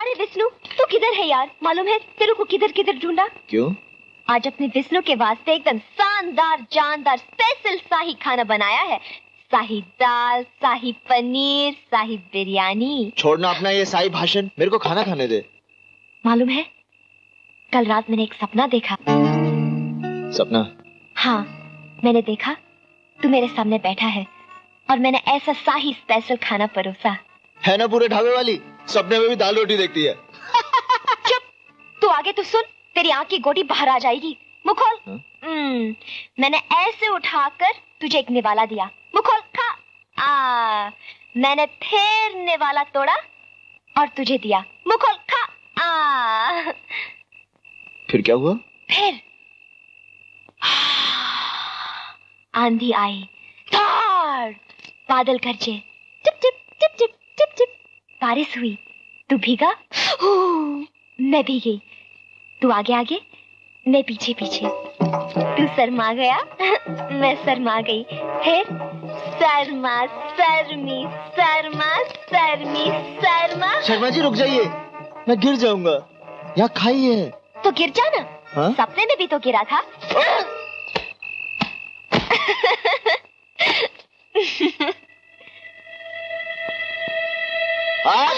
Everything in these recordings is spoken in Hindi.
अरे विष्णु, तू किधर है यार? मालूम है तेरे को किधर किधर ढूंढा? क्यों? आज अपने विष्णु के वास्ते एकदम शानदार जानदार स्पेशल शाही खाना बनाया है। शाही दाल, शाही पनीर, शाही बिरयानी। छोड़ना अपना ये शाही भाषण, मेरे को खाना खाने दे। मालूम है कल रात मैंने एक सपना देखा। सपना? हाँ, मैंने देखा तू मेरे सामने बैठा है और मैंने ऐसा शाही स्पेशल खाना परोसा है ना पूरे ढाबे वाली, सपने में भी दाल रोटी देखती है। चुप, तू आगे तो सुन, तेरी आंख की गोटी बाहर आ जाएगी। मुंह खोल। मैंने ऐसे उठाकर तुझे एक निवाला दिया। मुंह खोल, खा। मैंने फिर निवाला तोड़ा और तुझे दिया। मुंह खोल, खा। फिर क्या हुआ? फिर आंधी आई, बादल गरजे, tip tip tip tip tip tip, बारिश हुई। तू भीगा, मैं भीगी। तू आगे आगे, मैं पीछे पीछे। तू शर्मा गया, मैं शर्मा गई। फिर शर्मा शर्मी शर्मा शर्मी शर्मा। शर्मा जी रुक जाइए, मैं गिर जाऊंगा। यहाँ खाई है। तो गिर जाना। हाँ? सपने में भी तो गिरा था। हाँ?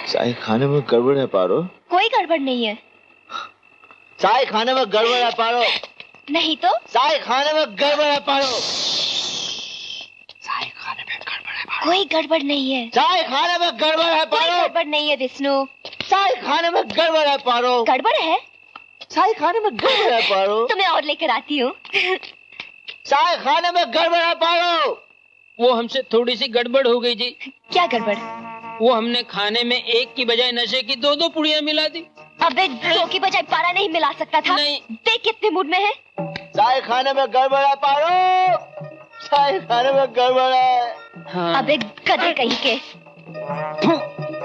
शाही खाने में गड़बड़ है पारो। कोई गड़बड़ नहीं है। शाही खाने में गड़बड़ है पारो। नहीं तो? शाही खाने में गड़बड़ है पारो। शाही खाने में गड़बड़ है पारो। कोई गड़बड़ नहीं है। शाही खाने में गड़बड़ है पारो। कोई गड़बड़ नहीं है विष्णु। शाही खाने में गड़बड़ है पारो। गड़बड़ है? शाही खाने में गड़बड़ है पारो। तो मैं और लेकर आती हूँ। शाही खाने में गड़बड़ है पारो। वो हमसे थोड़ी सी गड़बड़ हो गई जी। क्या गड़बड़? वो हमने खाने में एक की बजाय नशे की दो दो पुड़ियाँ मिला दी। अबे दो की बजाय 12 नहीं मिला सकता था? नहीं। देख कितने मूड में है। शाही खाने में गड़बड़ है पारो। शाही खाने में गड़बड़ है। हाँ। अबे गधे कहीं के।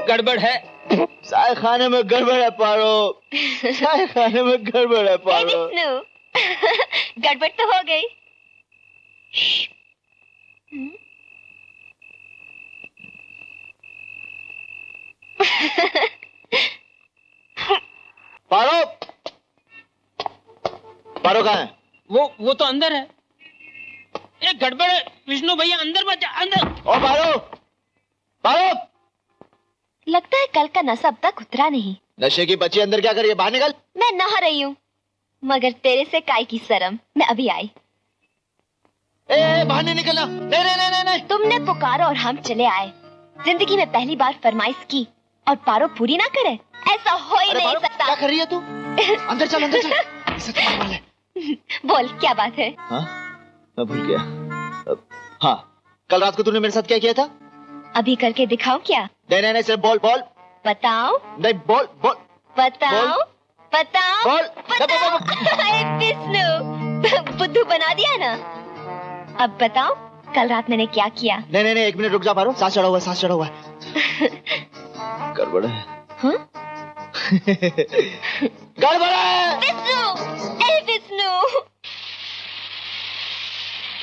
गड़बड़ है। शाही खाने में गड़बड़ है पारो। शाही खाने में गड़बड़ है पारो। विष्णु, गड़बड़ तो हो गई। पारो, पारो कहाँ है? वो तो अंदर है। एक गड़बड़ है विष्णु भैया, अंदर बचा, अंदर। ओ पारो, पारो। लगता है कल का नशा अब तक उतरा नहीं। नशे की बच्ची अंदर क्या कर रही है? बाहर निकल। मैं नहा रही हूँ, मगर तेरे से काय की शर्म, मैं अभी आई। बाहर नहीं निकलना। नहीं नहीं नहीं नहीं। तुमने पुकारा और हम चले आए। जिंदगी में पहली बार फरमाइश की और पारो पूरी ना करे, ऐसा हो ही नहीं सकता। क्या कर रही है तू? अंदर चल, अंदर चल। ऐसा क्या बात है? बोल क्या बात है? हाँ, मैं भूल गया। हाँ, कल रात को तूने मेरे साथ क्या किया था? अभी करके दिखाऊं क्या? नहीं नहीं नहीं, सिर्फ बोल बोल। बताओ। नहीं बोल बोल। बताओ बताओ बोल। बताओ। विष्णु, बुद्धू बना दिया ना। अब बताओ कल रात मैंने क्या किया? नहीं नहीं नहीं, एक मिनट रुक जा पारो। सांस चढ़ा हुआ है, सांस चढ़ा हुआ है। गड़बड़ है। हाँ? गड़बड़ है। विष्णु, ए विष्णु।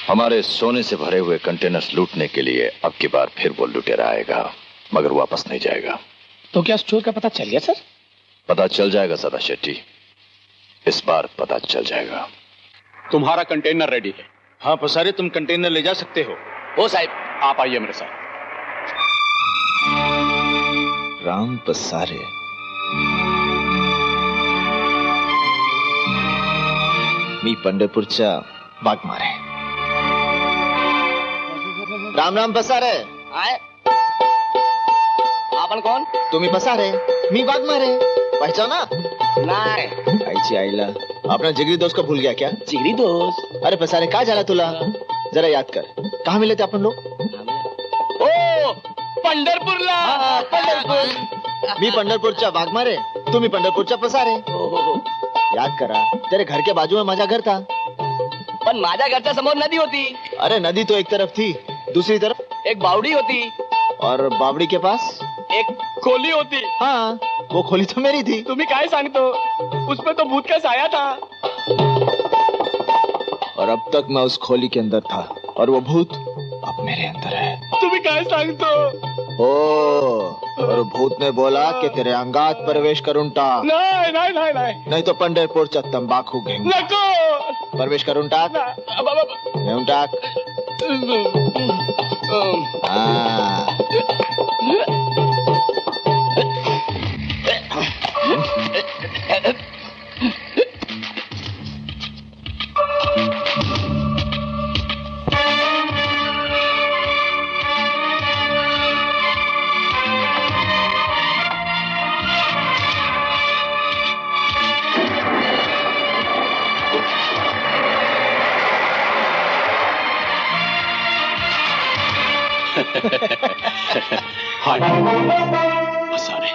हमारे सोने से भरे हुए कंटेनर्स लूटने के लिए अब की बार फिर वो लुटेरा आएगा, मगर वापस नहीं जाएगा। तो क्या स्टोर का पता चल गया सर? पता चल जाएगा सदा शेट्टी, इस बार पता चल जाएगा। तुम्हारा कंटेनर रेडी है। हाँ पसारे, तुम कंटेनर ले जा सकते हो। ओ साहब, आप आइए मेरे साथ। राम पसारे। मी पंढरपूरच्या वाघमारे। राम राम पसारे। आए। आपण कोण? तुम्ही पसारे, मी वाघमारे। पहचाना? नाही। आईची आईला, अपना जिगरी दोस्त को भूल गया क्या? जिगरी दोस्त? अरे पसारे, कहाँ जाना तुला? जरा याद कर, कहाँ मिले थे अपन लोग? ओ पंढरपूरला। पंढरपूर। मी पंढरपूरच्या वाघमारे, तुम्ही पंढरपूरच्या पसारे। याद करा, तेरे घर के बाजू में माझा घर था। पण माझ्या घरच्या समोर नदी होती। अरे नदी तो एक तरफ थी, दूसरी तरफ एक बावड़ी होती। और बावड़ी के पास एक खोली होती। हाँ, वो खोली तो मेरी थी। तुम्ही काय सांगतो? उसमें तो भूत का साया था। और अब तक मैं उस खोली के अंदर था। और वो भूत अब मेरे अंदर है। तुम्ही काय सांगतो? और भूत ने बोला कि तेरे अंगात प्रवेश करून टाक। नाही नाही नाही नाही नहीं तो पंढरपूरचा तंबाखू घेऊन नको प्रवेश करून टाक, घेऊन टाक। हाँ। हाय फंसाने।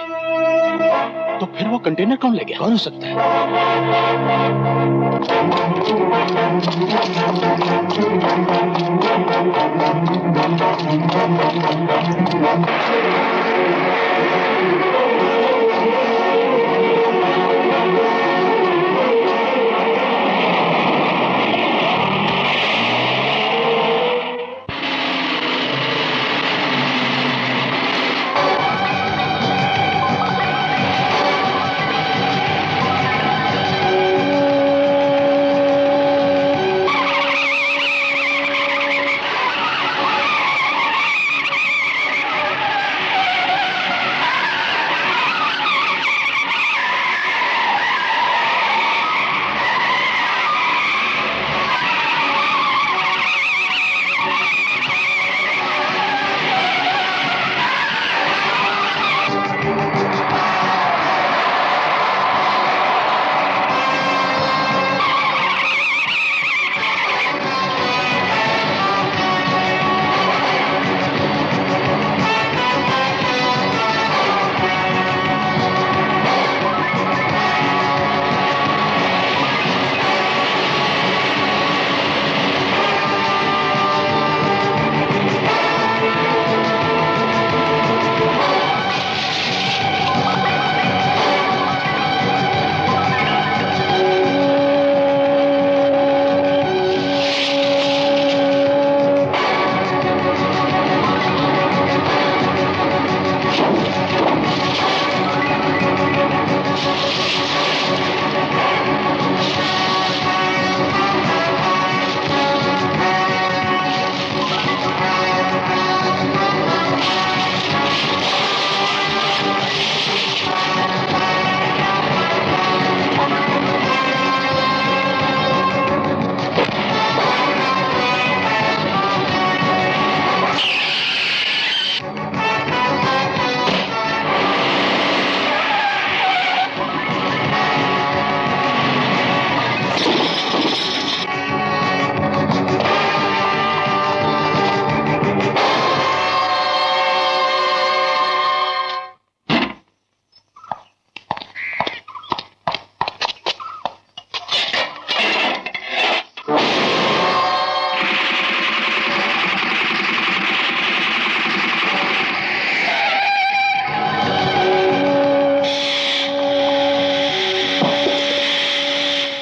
तो फिर वो कंटेनर कौन ले गया? कौन हो सकता है?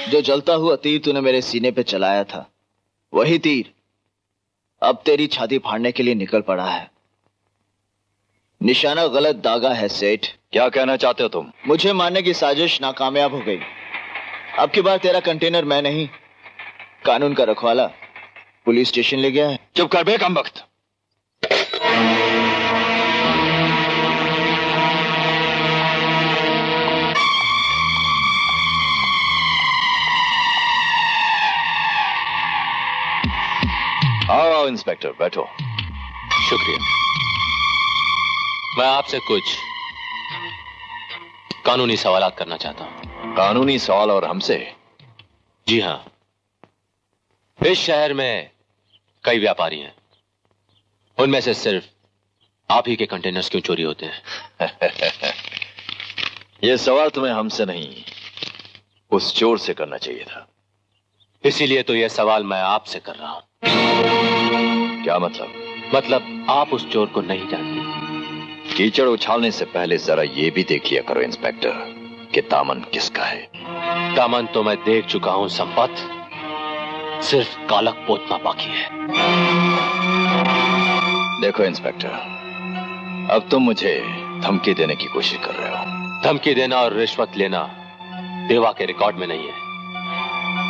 जो जलता हुआ तीर तूने मेरे सीने पे चलाया था, वही तीर अब तेरी छाती फाड़ने के लिए निकल पड़ा है। निशाना गलत दागा है सेठ। क्या कहना चाहते हो तुम? मुझे मारने की साजिश नाकामयाब हो गई। अब की बार तेरा कंटेनर मैं नहीं, कानून का रखवाला पुलिस स्टेशन ले गया है। चुप कर बे कमबख्त। आओ इंस्पेक्टर, बैठो। शुक्रिया। मैं आपसे कुछ कानूनी सवालात करना चाहता हूं। कानूनी सवाल और हमसे? जी हां। इस शहर में कई व्यापारी हैं, उनमें से सिर्फ आप ही के कंटेनर्स क्यों चोरी होते हैं? यह सवाल तुम्हें हमसे नहीं, उस चोर से करना चाहिए था। इसीलिए तो यह सवाल मैं आपसे कर रहा हूं। क्या मतलब? मतलब आप उस चोर को नहीं जानते। कीचड़ उछालने से पहले जरा यह भी देख लिया करो इंस्पेक्टर कि दामन किसका है। दामन तो मैं देख चुका हूं संपत। सिर्फ कालक पोतना बाकी है। देखो इंस्पेक्टर, अब तुम मुझे धमकी देने की कोशिश कर रहे हो। धमकी देना और रिश्वत लेना देवा के रिकॉर्ड में नहीं है।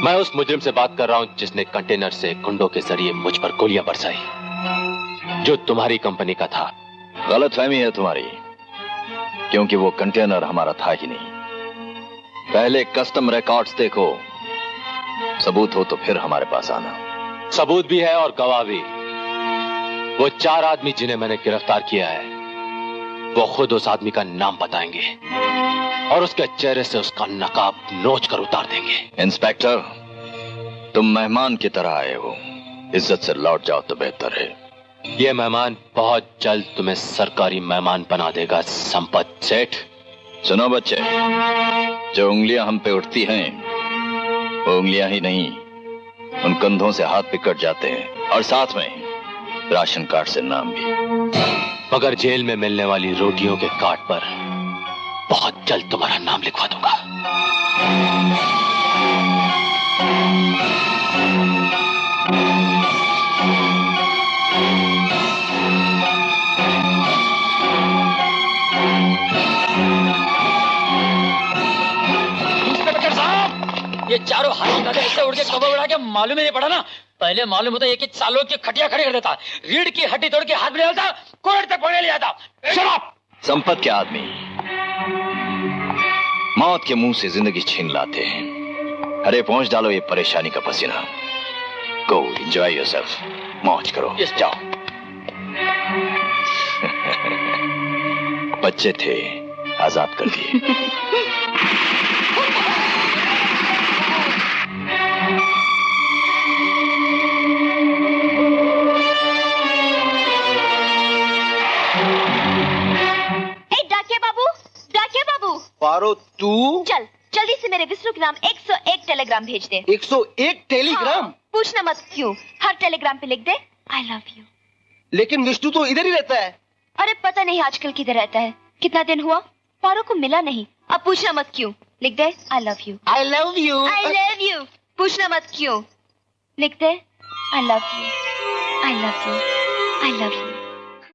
मैं उस मुजरिम से बात कर रहा हूं जिसने कंटेनर से गुंडों के जरिए मुझ पर गोलियां बरसाई, जो तुम्हारी कंपनी का था। गलतफहमी है तुम्हारी, क्योंकि वो कंटेनर हमारा था ही नहीं। पहले कस्टम रिकॉर्ड्स देखो, सबूत हो तो फिर हमारे पास आना। सबूत भी है और गवाह भी। वो 4 आदमी जिन्हें मैंने गिरफ्तार किया है, वो खुद उस आदमी का नाम बताएंगे और उसके चेहरे से उसका नकाब नोच कर उतार देंगे। इंस्पेक्टर, तुम मेहमान की तरह आए हो, इज्जत से लौट जाओ तो बेहतर है। ये मेहमान बहुत जल्द तुम्हें सरकारी मेहमान बना देगा संपत सेठ। सुनो बच्चे, जो उंगलियां हम पे उठती हैं वो उंगलियां ही नहीं, उन कंधों से हाथ भी कट जाते हैं और साथ में राशन कार्ड से नाम भी। मगर जेल में मिलने वाली रोटियों के कार्ड पर बहुत जल्द तुम्हारा नाम लिखवा दूंगा। इंस्पेक्टर साहब, ये चारों हाथी गधे ऐसे उड़ के कबर उड़ा के मालूम ही नहीं पड़ा ना। पहले मालूम होता एक सालों की खटिया खड़ी कर देता, रीढ़ की हड्डी तोड़ के हाथ में डालता, कोर्ट तक पकड़े ले जाता। शराब संपत के आदमी मौत के मुंह से जिंदगी छीन लाते हैं। अरे पहुंच डालो ये परेशानी का पसीना। गो एंजॉय योरसेल्फ, मौज करो। यस, जाओ। बच्चे थे, आजाद कर दिए। पारो, तू चल जल्दी से मेरे विष्णु के नाम 101 टेलीग्राम भेज दे। 101 टेलीग्राम? हाँ, पूछना मत क्यों। हर टेलीग्राम पे लिख दे आई लव यू। लेकिन विष्णु तो इधर ही रहता है। अरे पता नहीं आजकल किधर रहता है। कितना दिन हुआ पारो को मिला नहीं। अब पूछना मत क्यों, लिख दे I love you. I love you. I love you. पूछना मत क्यों, लिख दे I love you. I love you. I love you.